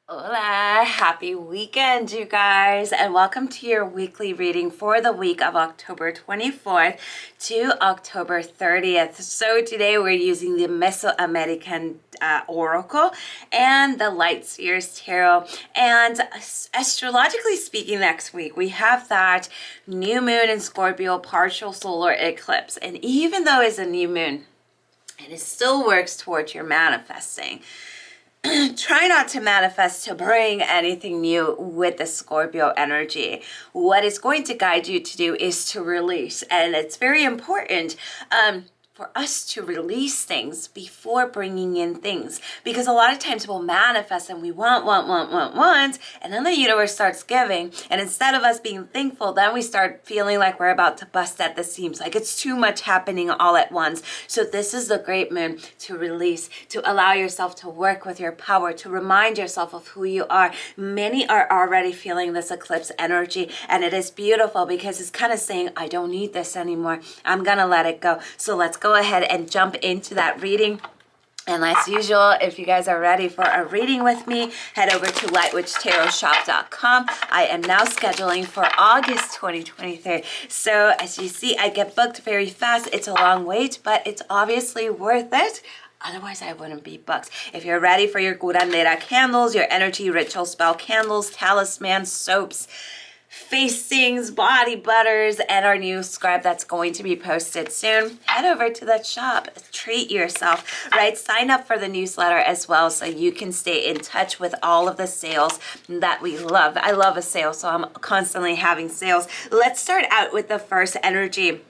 Hola, happy weekend, you guys, and welcome to your weekly reading for the week of October 24th to October 30th. So today we're using the Mesoamerican Oracle and the Light Seers Tarot. And astrologically speaking, next week we have that new moon in Scorpio partial solar eclipse. And even though it's a new moon, it still works towards your manifesting. Try not to manifest to bring anything new with the Scorpio energy. What it's going to guide you to do is to release. And it's very important for us to release things before bringing in things. Because a lot of times we'll manifest and we want, and then the universe starts giving. And instead of us being thankful, then we start feeling like we're about to bust at the seams, like it's too much happening all at once. So this is the great moon to release, to allow yourself to work with your power, to remind yourself of who you are. Many are already feeling this eclipse energy, and it is beautiful because it's kind of saying, I don't need this anymore. I'm gonna let it go. So let's go ahead and jump into that reading. And as usual, if you guys are ready for a reading with me, head over to lightwitchtarotshop.com. I am now scheduling for August 2023. So as you see, I get booked very fast. It's a long wait, but it's obviously worth it. Otherwise, I wouldn't be booked. If you're ready for your curandera candles, your energy ritual spell candles, talisman, soaps, facings, body butters, and our new scrub that's going to be posted soon, head over to that shop. Treat yourself, right? Sign up for the newsletter as well so you can stay in touch with all of the sales that we love. I love a sale, so I'm constantly having sales. Let's start out with the first energy.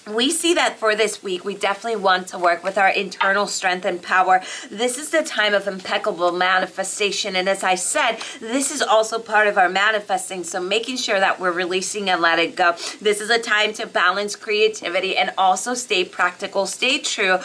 We see that for this week, we definitely want to work with our internal strength and power. This is the time of impeccable manifestation. And as I said, this is also part of our manifesting. So making sure that we're releasing and let it go. This is a time to balance creativity and also stay practical, stay true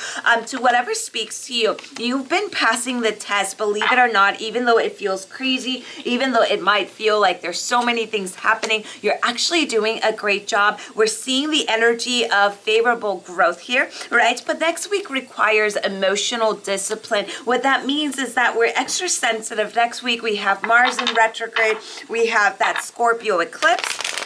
to whatever speaks to you. You've been passing the test, believe it or not, even though it feels crazy, even though it might feel like there's so many things happening, you're actually doing a great job. We're seeing the energy of favorable growth here, right? But next week requires emotional discipline. What that means is that we're extra sensitive. Next week we have Mars in retrograde. We have that Scorpio eclipse.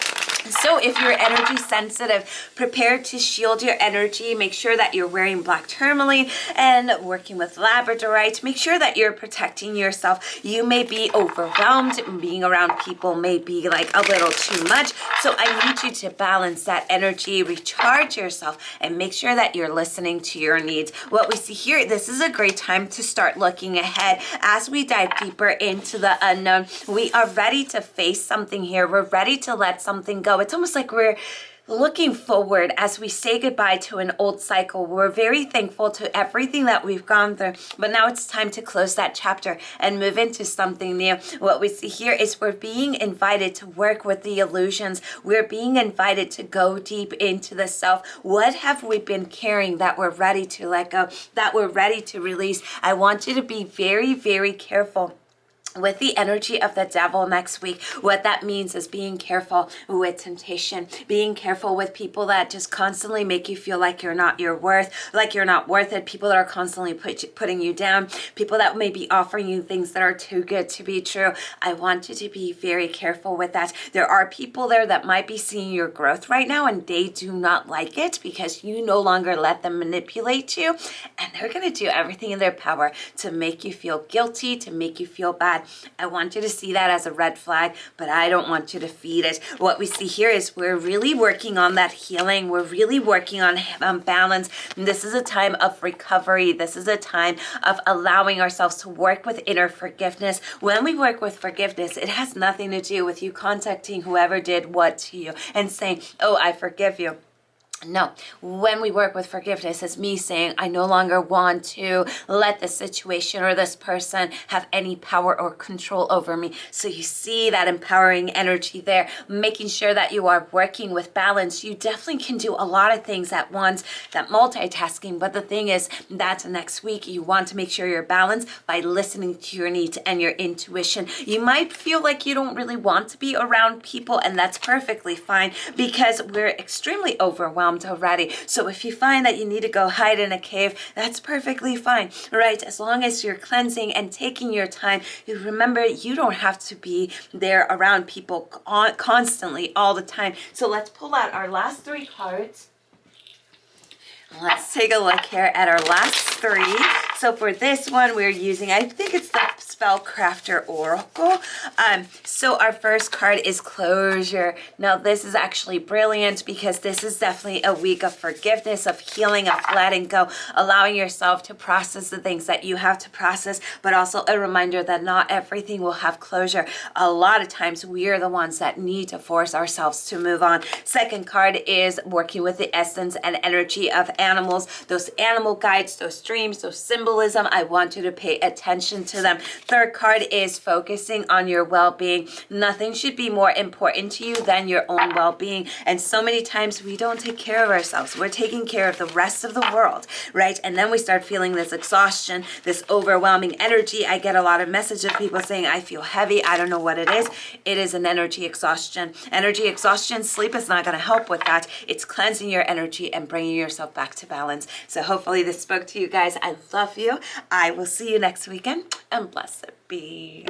So if you're energy sensitive, prepare to shield your energy. Make sure that you're wearing black tourmaline and working with labradorite. Make sure that you're protecting yourself. You may be overwhelmed. Being around people may be like a little too much. So I need you to balance that energy, recharge yourself, and make sure that you're listening to your needs. What we see here, this is a great time to start looking ahead. As we dive deeper into the unknown, we are ready to face something here. We're ready to let something go. It's almost like we're looking forward as we say goodbye to an old cycle. We're very thankful to everything that we've gone through, but now it's time to close that chapter and move into something new. What we see here is we're being invited to work with the illusions. We're being invited to go deep into the self. What have we been carrying that we're ready to let go, that we're ready to release? I want you to be very, very careful with the energy of the devil next week. What that means is being careful with temptation, being careful with people that just constantly make you feel like you're not your worth, like you're not worth it, people that are constantly putting you down, people that may be offering you things that are too good to be true. I want you to be very careful with that. There are people there that might be seeing your growth right now and they do not like it because you no longer let them manipulate you, and they're going to do everything in their power to make you feel guilty, to make you feel bad. I want you to see that as a red flag, but I don't want you to feed it. What we see here is we're really working on that healing. We're really working on balance. And this is a time of recovery. This is a time of allowing ourselves to work with inner forgiveness. When we work with forgiveness, it has nothing to do with you contacting whoever did what to you and saying, oh, I forgive you. No, when we work with forgiveness, it's me saying, I no longer want to let this situation or this person have any power or control over me. So you see that empowering energy there, making sure that you are working with balance. You definitely can do a lot of things at once, that multitasking. But the thing is, that's next week. You want to make sure you're balanced by listening to your needs and your intuition. You might feel like you don't really want to be around people, and that's perfectly fine because we're extremely overwhelmed overwhelmed already. So if you find that you need to go hide in a cave, that's perfectly fine, right? As long as you're cleansing and taking your time, you remember you don't have to be there around people constantly all the time. So let's pull out our last 3 cards. Let's take a look here at our last 3. So for this one, we're using, I think it's the Spellcrafter Oracle. So our first card is closure. Now this is actually brilliant because this is definitely a week of forgiveness, of healing, of letting go, allowing yourself to process the things that you have to process, but also a reminder that not everything will have closure. A lot of times we are the ones that need to force ourselves to move on. Second card is working with the essence and energy of animals, those animal guides, those dreams, those symbolism. I want you to pay attention to them. Third card is focusing on your well-being. Nothing should be more important to you than your own well-being. And so many times we don't take care of ourselves. We're taking care of the rest of the world, right? And then we start feeling this exhaustion, this overwhelming energy. I get a lot of messages of people saying, I feel heavy. I don't know what it is. It is an energy exhaustion. Energy exhaustion, sleep is not going to help with that. It's cleansing your energy and bringing yourself back to balance. So hopefully this spoke to you guys. I love you. I will see you next weekend, and blessed be.